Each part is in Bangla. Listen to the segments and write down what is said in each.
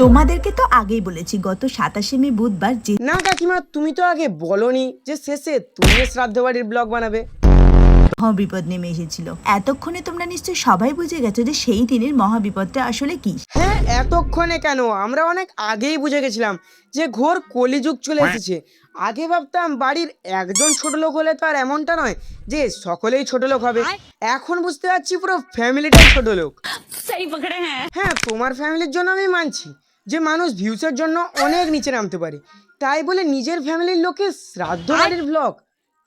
তোমাদেরকে তো আগেই বলেছি গত ২৭শে মে বুধবার যে না কাকিমা, তুমি তো আগে বলনি যে শেষে তুমি শ্রাদ্ধ বাড়ির ব্লগ বানাবে। মহাবিপদ নেমে এসেছিল। এতক্ষণে তোমরা নিশ্চয়ই সবাই বুঝে গেছো যে সেই দিনের মহাবিপদটা আসলে কি। হ্যাঁ, এতক্ষণে কেন, আমরা অনেক আগেই বুঝে গেছিলাম যে ঘোর কলিযুগ চলে এসেছে। আগে ভাবতাম বাড়ির একজন ছোট লোক হলে তো আর এমনটা নয় যে সকলেই ছোট লোক হবে। এখন বুঝতে পারছি পুরো ফ্যামিলিটাই ছোট লোক। হ্যাঁ, তোমার ফ্যামিলির জন্য আমি মানছি যে মানুষ ভিউসের জন্য অনেক নিচে নামতে পারে, তাই বলে নিজের ফ্যামিলির লোকে শ্রাদ্ধ বাড়ির ব্লগ,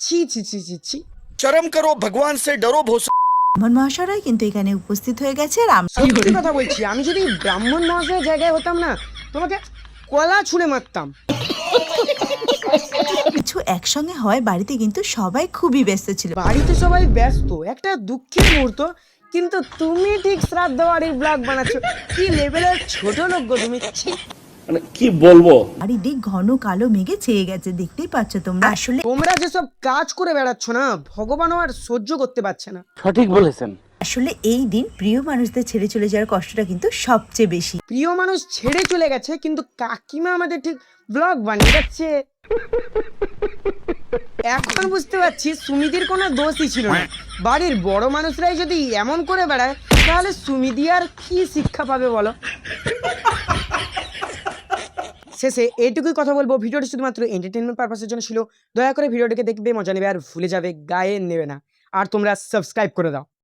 ছি ছি ছি ছি ছি। शर्म करो, भगवान से डरो भोसड़ी। ব্রাহ্মণ মহাশয়রাই কিন্তু এখানে উপস্থিত হয়ে গেছে আর সত্যি কথা বলছি, আমি যদি ব্রাহ্মণ মহাশয়ের জায়গায় হতাম না, তোমাকে কলা ছুঁড়ে মারতাম। কিছু একসঙ্গে হয় বাড়িতে কিন্তু সবাই খুবই ব্যস্ত ছিল। বাড়িতে সবাই ব্যস্ত, একটা দুঃখের মুহূর্ত, কিন্তু তুমি ঠিক শ্রাদ্ধ বাড়ির ব্লগ বানাচ্ছ। কি লেভেলের ছোট লোক গো তুমি, ছি। মানে কি বলবো। চারিদিক ঘন কালো মেঘে ছেয়ে গেছে, দেখতেই পাচ্ছ তোমরা। আসলে তোমরা যেসব কাজ করে বেড়াচ্ছ না, ভগবানও আর সহ্য করতে পারছে না। সঠিক বলেছেন। আসলে এই দিন প্রিয় মানুষদের ছেড়ে চলে যাওয়ার কষ্টটা কিন্তু সবচেয়ে বেশি। প্রিয় মানুষ ছেড়ে চলে গেছে, কিন্তু কাকিমা আমাদের ঠিক ব্লগ বানিয়ে যাচ্ছে। এখন বুঝতে পারছি সুমিদির কোনো দোষই ছিল না। বাড়ির বড় মানুষরাই যদি এমন করে বেড়ায়, তাহলে সুমিদি আর কি শিক্ষা পাবে বলো। শেষে এইটুকুই কথা বলবো, ভিডিওটি শুধুমাত্র এন্টারটেনমেন্ট পারপাসের জন্য ছিল। দয়া করে ভিডিওটিকে দেখবে, মজা নেবে আর ভুলে যাবে, গায়ে নেবে না। আর তোমরা সাবস্ক্রাইব করে দাও।